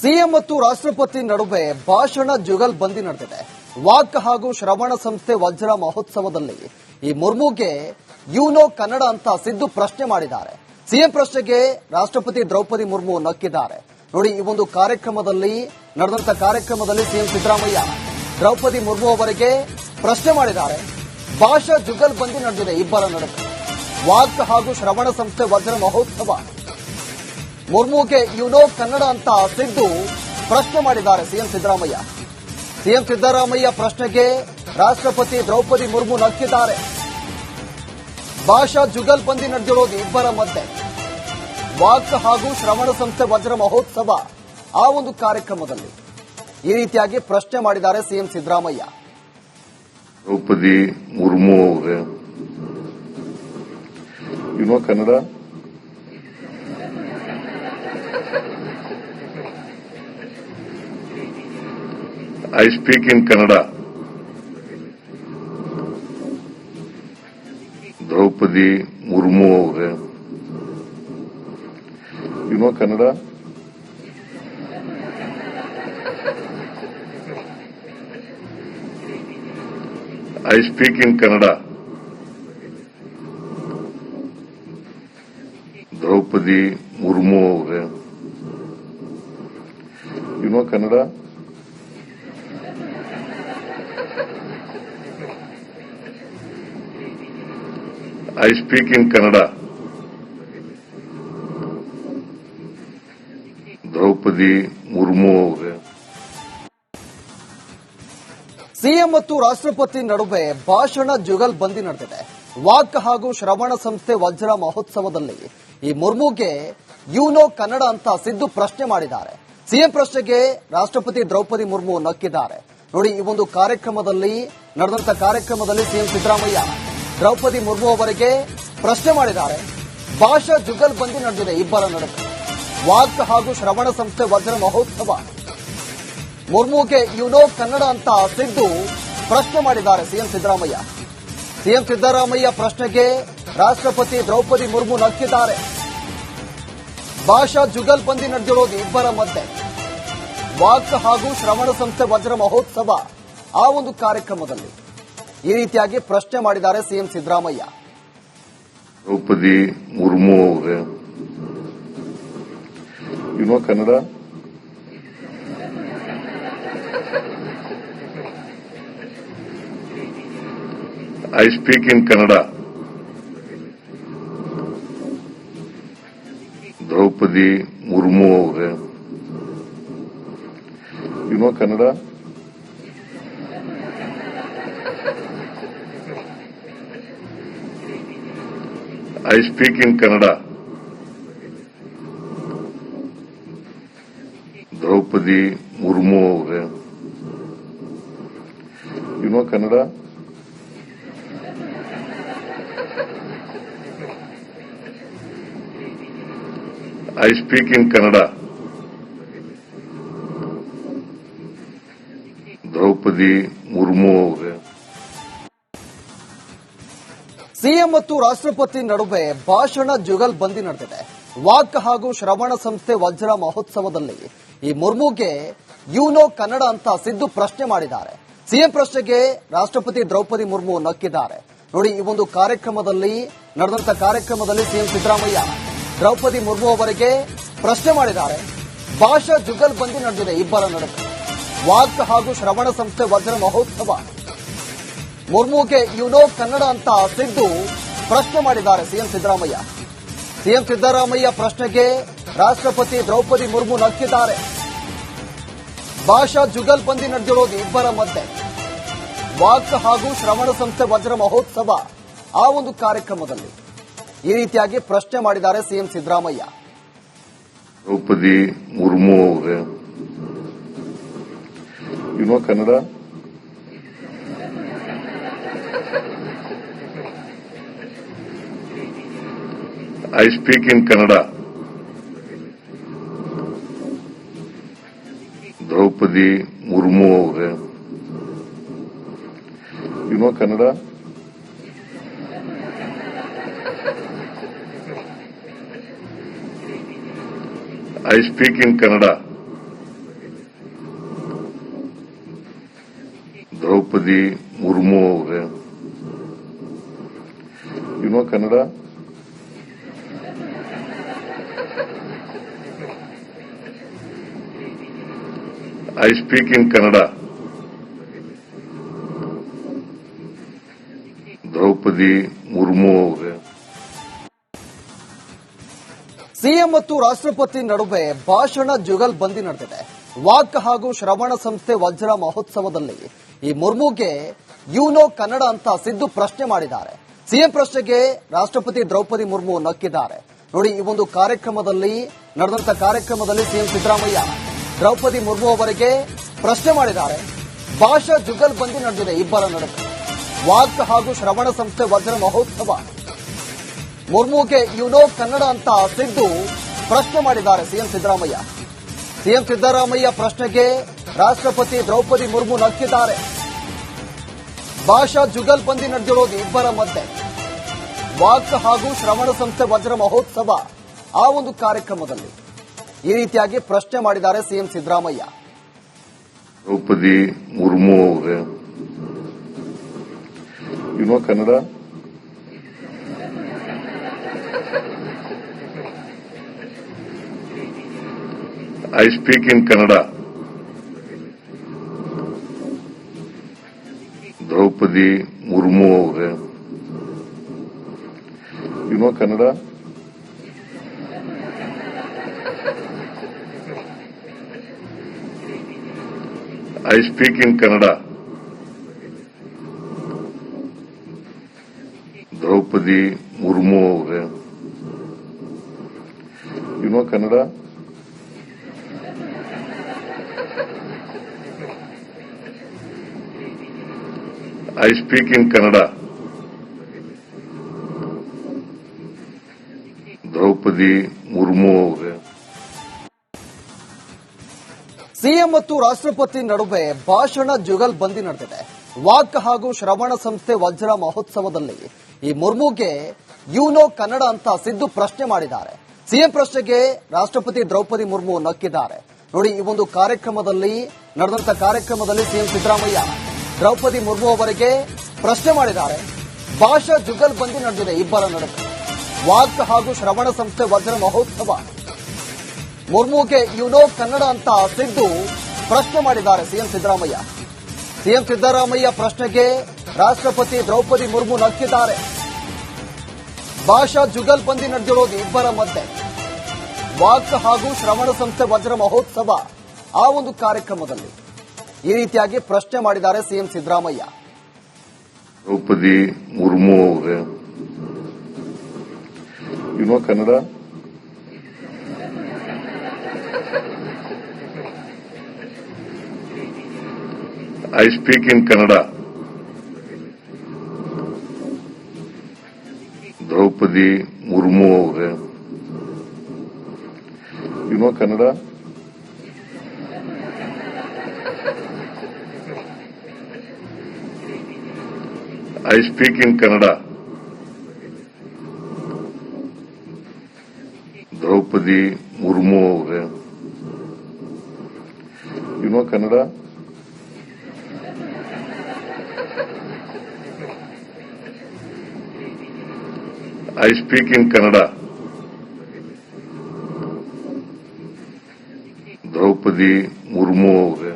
CM ಮತ್ತು ರಾಷ್ಟ್ರಪತಿ ನಡುವೆ ಭಾಷಣ ಜುಗಲ್ಬಂದಿ ನಡೆದಿದೆ. ವಾಕ್ ಹಾಗೂ ಶ್ರವಣ ಸಂಸ್ಥೆ ವಜ್ರ ಮಹೋತ್ಸವದಲ್ಲಿ ಈ ಮುರ್ಮುಗೆ ಯುನೋ ಕನ್ನಡ ಅಂತ ಸಿದ್ದು ಪ್ರಶ್ನೆ ಮಾಡಿದ್ದಾರೆ. ಸಿಎಂ ಪ್ರಶ್ನೆಗೆ ರಾಷ್ಟ್ರಪತಿ ದ್ರೌಪದಿ ಮುರ್ಮು ನಕ್ಕಿದ್ದಾರೆ. ನೋಡಿ, ಈ ಒಂದು ಕಾರ್ಯಕ್ರಮದಲ್ಲಿ ನಡೆದಂತ ಕಾರ್ಯಕ್ರಮದಲ್ಲಿ ಸಿಎಂ ಸಿದ್ದರಾಮಯ್ಯ ದ್ರೌಪದಿ ಮುರ್ಮು ಅವರಿಗೆ ಪ್ರಶ್ನೆ ಮಾಡಿದ್ದಾರೆ. ಭಾಷಾ ಜುಗಲ್ಬಂದಿ ನಡೆದಿದೆ ಇಬ್ಬರ ನಡುವೆ. ವಾಕ್ ಹಾಗೂ ಶ್ರವಣ ಸಂಸ್ಥೆ ವಜ್ರ ಮಹೋತ್ಸವ ಮುರ್ಮುಗೆ ಯುನೋ ಕನ್ನಡ ಅಂತ ಸಿದ್ದು ಪ್ರಶ್ನೆ ಮಾಡಿದ್ದಾರೆ ಸಿಎಂ ಸಿದ್ದರಾಮಯ್ಯ. ಸಿಎಂ ಸಿದ್ದರಾಮಯ್ಯ ಪ್ರಶ್ನೆಗೆ ರಾಷ್ಟ್ರಪತಿ ದ್ರೌಪದಿ ಮುರ್ಮು ನಕ್ಕಿದ್ದಾರೆ. ಭಾಷಾ ಜುಗಲ್ಬಂದಿ ನಡೆದಿರೋದು ಇಬ್ಬರ ಮಧ್ಯೆ. ವಾಕ್ ಹಾಗೂ ಶ್ರವಣ ಸಂಸ್ಥೆ ವಜ್ರ ಮಹೋತ್ಸವ ಆ ಒಂದು ಕಾರ್ಯಕ್ರಮದಲ್ಲಿ ಈ ರೀತಿಯಾಗಿ ಪ್ರಶ್ನೆ ಮಾಡಿದ್ದಾರೆ ಸಿಎಂ ಸಿದ್ದರಾಮಯ್ಯ. ದ್ರೌಪದಿ ಮುರ್ಮು ಅವರೇ, you know Kannada? I speak in Kannada. Draupadi Murmu avare, you know Kannada? I speak in Kannada. Draupadi Murmu avare, you know Kannada? I speak in Kannada. Draupadi Murmu ಅವರೇ. ಸಿಎಂ ಮತ್ತು ರಾಷ್ಟ್ರಪತಿ ನಡುವೆ ಭಾಷಣ ಜುಗಲ್ಬಂದಿ ನಡೆದಿದೆ. ವಾಕ್ ಹಾಗೂ ಶ್ರವಣ ಸಂಸ್ಥೆ ವಜ್ರ ಮಹೋತ್ಸವದಲ್ಲಿ ಈ ಮುರ್ಮುಗೆ ಯುನೋ ಕನ್ನಡ ಅಂತ ಸಿದ್ದು ಪ್ರಶ್ನೆ ಮಾಡಿದ್ದಾರೆ. ಸಿಎಂ ಪ್ರಶ್ನೆಗೆ ರಾಷ್ಟ್ರಪತಿ ದ್ರೌಪದಿ ಮುರ್ಮು ನಕ್ಕಿದ್ದಾರೆ. ನೋಡಿ, ಈ ಒಂದು ಕಾರ್ಯಕ್ರಮದಲ್ಲಿ ನಡೆದಂತ ಕಾರ್ಯಕ್ರಮದಲ್ಲಿ ಸಿಎಂ ಸಿದ್ದರಾಮಯ್ಯ ದ್ರೌಪದಿ ಮುರ್ಮು ಅವರಿಗೆ ಪ್ರಶ್ನೆ ಮಾಡಿದ್ದಾರೆ. ಭಾಷಾ ಜುಗಲ್ಬಂದಿ ನಡೆದಿದೆ ಇಬ್ಬರ ನಡುವೆ. ವಾಕ್ ಹಾಗೂ ಶ್ರವಣ ಸಂಸ್ಥೆ ವಜ್ರ ಮಹೋತ್ಸವ ಮುರ್ಮುಗೆ ಯುನೋ ಕನ್ನಡ ಅಂತ ಸಿದ್ದು ಪ್ರಶ್ನೆ ಮಾಡಿದ್ದಾರೆ ಸಿಎಂ ಸಿದ್ದರಾಮಯ್ಯ. ಸಿಎಂ ಸಿದ್ದರಾಮಯ್ಯ ಪ್ರಶ್ನೆಗೆ ರಾಷ್ಟ್ರಪತಿ ದ್ರೌಪದಿ ಮುರ್ಮು ನಕ್ಕಿದ್ದಾರೆ. ಭಾಷಾ ಜುಗಲ್ಬಂದಿ ನಡೆದಿರೋದು ಇಬ್ಬರ ಮಧ್ಯೆ. ವಾಕ್ ಹಾಗೂ ಶ್ರವಣ ಸಂಸ್ಥೆ ವಜ್ರ ಮಹೋತ್ಸವ ಆ ಒಂದು ಕಾರ್ಯಕ್ರಮದಲ್ಲಿ ಈ ರೀತಿಯಾಗಿ ಪ್ರಶ್ನೆ ಮಾಡಿದ್ದಾರೆ ಸಿಎಂ ಸಿದ್ದರಾಮಯ್ಯ. ದ್ರೌಪದಿ ಮುರ್ಮು ಅವರೇ, you know Kannada? I speak in Kannada. Draupadi Murmu ಅವರೇ, you know Kannada? I speak in Kannada. Draupadi Murmu ಅವರೇ, you know Kannada? I speak in Kannada. Draupadi Murmu ಅವರೇ. ಸಿಎಂ ಮತ್ತು ರಾಷ್ಟ್ರಪತಿ ನಡುವೆ ಭಾಷಣ ಜುಗಲ್ಬಂದಿ ನಡೆದಿದೆ. ವಾಕ್ ಹಾಗೂ ಶ್ರವಣ ಸಂಸ್ಥೆ ವಜ್ರ ಮಹೋತ್ಸವದಲ್ಲಿ ಈ ಮುರ್ಮುಗೆ ಯುನೋ ಕನ್ನಡ ಅಂತ ಸಿದ್ದು ಪ್ರಶ್ನೆ ಮಾಡಿದ್ದಾರೆ. ಸಿಎಂ ಪ್ರಶ್ನೆಗೆ ರಾಷ್ಟ್ರಪತಿ ದ್ರೌಪದಿ ಮುರ್ಮು ನಕ್ಕಿದ್ದಾರೆ. ನೋಡಿ, ಈ ಒಂದು ಕಾರ್ಯಕ್ರಮದಲ್ಲಿ ನಡೆದಂತ ಕಾರ್ಯಕ್ರಮದಲ್ಲಿ ಸಿಎಂ ಸಿದ್ದರಾಮಯ್ಯ ದ್ರೌಪದಿ ಮುರ್ಮು ಅವರಿಗೆ ಪ್ರಶ್ನೆ ಮಾಡಿದ್ದಾರೆ. ಭಾಷಾ ಜುಗಲ್ಬಂದಿ ನಡೆದಿದೆ ಇಬ್ಬರ ನಡುವೆ. ವಾಕ್ ಹಾಗೂ ಶ್ರವಣ ಸಂಸ್ಥೆ ವಜ್ರ ಮಹೋತ್ಸವ ಮುರ್ಮುಗೆ ಯುನೋ ಕನ್ನಡ ಅಂತ ಸಿದ್ದು ಪ್ರಶ್ನೆ ಮಾಡಿದ್ದಾರೆ ಸಿಎಂ ಸಿದ್ದರಾಮಯ್ಯ. ಸಿಎಂ ಸಿದ್ದರಾಮಯ್ಯ ಪ್ರಶ್ನೆಗೆ ರಾಷ್ಟ್ರಪತಿ ದ್ರೌಪದಿ ಮುರ್ಮು ನಕ್ಕಿದ್ದಾರೆ. ಭಾಷಾ ಜುಗಲ್ಬಂದಿ ನಡೆದಿರೋದು ಇಬ್ಬರ ಮಧ್ಯೆ. ವಾಕ್ ಹಾಗೂ ಶ್ರವಣ ಸಂಸ್ಥೆ ವಜ್ರ ಮಹೋತ್ಸವ ಆ ಒಂದು ಕಾರ್ಯಕ್ರಮದಲ್ಲಿ ಈ ರೀತಿಯಾಗಿ ಪ್ರಶ್ನೆ ಮಾಡಿದ್ದಾರೆ ಸಿಎಂ ಸಿದ್ದರಾಮಯ್ಯ. ದ್ರೌಪದಿ ಮುರ್ಮು ಅವರೇ, you know Kannada? I speak in Kannada. Draupadi Murmu ಅವರೇ, you know Kannada? I speak in Kannada. Draupadi Murmu ಅವರೇ, Kannada. I speak in Kannada. Draupadi Murmu ಅವರೇ. ಸಿಎಂ ಮತ್ತು ರಾಷ್ಟ್ರಪತಿ ನಡುವೆ ಭಾಷಣ ಜುಗಲ್ಬಂದಿ ನಡೆದಿದೆ. ವಾಕ್ ಹಾಗೂ ಶ್ರವಣ ಸಂಸ್ಥೆ ವಜ್ರ ಮಹೋತ್ಸವದಲ್ಲಿ ಈ ಮುರ್ಮುಗೆ ಯುನೋ ಕನ್ನಡ ಅಂತ ಸಿದ್ದು ಪ್ರಶ್ನೆ ಮಾಡಿದ್ದಾರೆ. ಸಿಎಂ ಪ್ರಶ್ನೆಗೆ ರಾಷ್ಟ್ರಪತಿ ದ್ರೌಪದಿ ಮುರ್ಮು ನಕ್ಕಿದ್ದಾರೆ. ನೋಡಿ, ಈ ಒಂದು ಕಾರ್ಯಕ್ರಮದಲ್ಲಿ ನಡೆದಂತ ಕಾರ್ಯಕ್ರಮದಲ್ಲಿ ಸಿಎಂ ಸಿದ್ದರಾಮಯ್ಯ ದ್ರೌಪದಿ ಮುರ್ಮು ಅವರಿಗೆ ಪ್ರಶ್ನೆ ಮಾಡಿದ್ದಾರೆ. ಭಾಷಾ ಜುಗಲ್ಬಂದಿ ನಡೆದಿದೆ ಇಬ್ಬರ ನಡುವೆ. ವಾಕ್ ಹಾಗೂ ಶ್ರವಣ ಸಂಸ್ಥೆ ವಜ್ರ ಮಹೋತ್ಸವ, ಮುರ್ಮುಗೆ ಯುನೋ ಕನ್ನಡ ಅಂತ ಸಿದ್ದು ಪ್ರಶ್ನೆ ಮಾಡಿದ್ದಾರೆ ಸಿಎಂ ಸಿದ್ದರಾಮಯ್ಯ. ಸಿಎಂ ಸಿದ್ದರಾಮಯ್ಯ ಪ್ರಶ್ನೆಗೆ ರಾಷ್ಟ್ರಪತಿ ದ್ರೌಪದಿ ಮುರ್ಮು ನಕ್ಕಿದ್ದಾರೆ. ಭಾಷಾ ಜುಗಲ್ಬಂದಿ ನಡೆದಿರೋದು ಇಬ್ಬರ ಮಧ್ಯೆ. ವಾಕ್ ಹಾಗೂ ಶ್ರವಣ ಸಂಸ್ಥೆ ವಜ್ರ ಮಹೋತ್ಸವ ಆ ಒಂದು ಕಾರ್ಯಕ್ರಮದಲ್ಲಿ ಈ ರೀತಿಯಾಗಿ ಪ್ರಶ್ನೆ ಮಾಡಿದ್ದಾರೆ ಸಿಎಂ ಸಿದ್ದರಾಮಯ್ಯ. ದ್ರೌಪದಿ ಮುರ್ಮು ಅವರೇ, Kannada. I speak in Kannada. Draupadi Murmu ಅವರೇ, Kannada. I speak in Kannada. Draupadi Murmu ಅವರೇ, Kannada. I speak in Kannada. Draupadi Murmu ಅವರೇ. ಸಿಎಂ ಮತ್ತು ರಾಷ್ಟ್ರಪತಿ ನಡುವೆ ಭಾಷಣ ಜುಗಲ್ಬಂದಿ ನಡೆದಿದೆ. ವಾಕ್ ಹಾಗೂ ಶ್ರವಣ ಸಂಸ್ಥೆ ವಜ್ರ ಮಹೋತ್ಸವದಲ್ಲಿ ಈ ಮುರ್ಮುಗೆ ಯುನೋ ಕನ್ನಡ ಅಂತ ಸಿದ್ದು ಪ್ರಶ್ನೆ ಮಾಡಿದ್ದಾರೆ. ಸಿಎಂ ಪ್ರಶ್ನೆಗೆ ರಾಷ್ಟ್ರಪತಿ ದ್ರೌಪದಿ ಮುರ್ಮು ನಕ್ಕಿದ್ದಾರೆ. ನೋಡಿ, ಈ ಒಂದು ಕಾರ್ಯಕ್ರಮದಲ್ಲಿ ನಡೆದಂತ ಕಾರ್ಯಕ್ರಮದಲ್ಲಿ ಸಿಎಂ ಸಿದ್ದರಾಮಯ್ಯ ದ್ರೌಪದಿ ಮುರ್ಮು ಅವರಿಗೆ ಪ್ರಶ್ನೆ ಮಾಡಿದ್ದಾರೆ. ಭಾಷಾ ಜುಗಲ್ಬಂದಿ ನಡೆದಿದೆ ಇಬ್ಬರ ನಡುವೆ. ವಾಕ್ ಹಾಗೂ ಶ್ರವಣ ಸಂಸ್ಥೆ ವಜ್ರ ಮಹೋತ್ಸವ, ಮುರ್ಮುಗೆ ಯುನೋ ಕನ್ನಡ ಅಂತ ಸಿದ್ದು ಪ್ರಶ್ನೆ ಮಾಡಿದ್ದಾರೆ ಸಿಎಂ ಸಿದ್ದರಾಮಯ್ಯ. ಸಿಎಂ ಸಿದ್ದರಾಮಯ್ಯ ಪ್ರಶ್ನೆಗೆ ರಾಷ್ಟ್ರಪತಿ ದ್ರೌಪದಿ ಮುರ್ಮು ನಕ್ಕಿದ್ದಾರೆ. ಭಾಷಾ ಜುಗಲ್ಬಂದಿ ನಡೆದಿರೋದು ಇಬ್ಬರ ಮಧ್ಯೆ. ವಾಕ್ ಹಾಗೂ ಶ್ರವಣ ಸಂಸ್ಥೆ ವಜ್ರ ಮಹೋತ್ಸವ ಆ ಒಂದು ಕಾರ್ಯಕ್ರಮದಲ್ಲಿ ಈ ರೀತಿಯಾಗಿ ಪ್ರಶ್ನೆ ಮಾಡಿದ್ದಾರೆ ಸಿಎಂ ಸಿದ್ದರಾಮಯ್ಯ. ದ್ರೌಪದಿ ಮುರ್ಮು ಅವರೇ, Kannada. I speak in Kannada. Draupadi Murmu ಅವರೇ, Kannada. I speak in Kannada. Draupadi Murmu ಅವರೇ, Kannada. I speak in Kannada. Draupadi Murmu ಅವರೇ.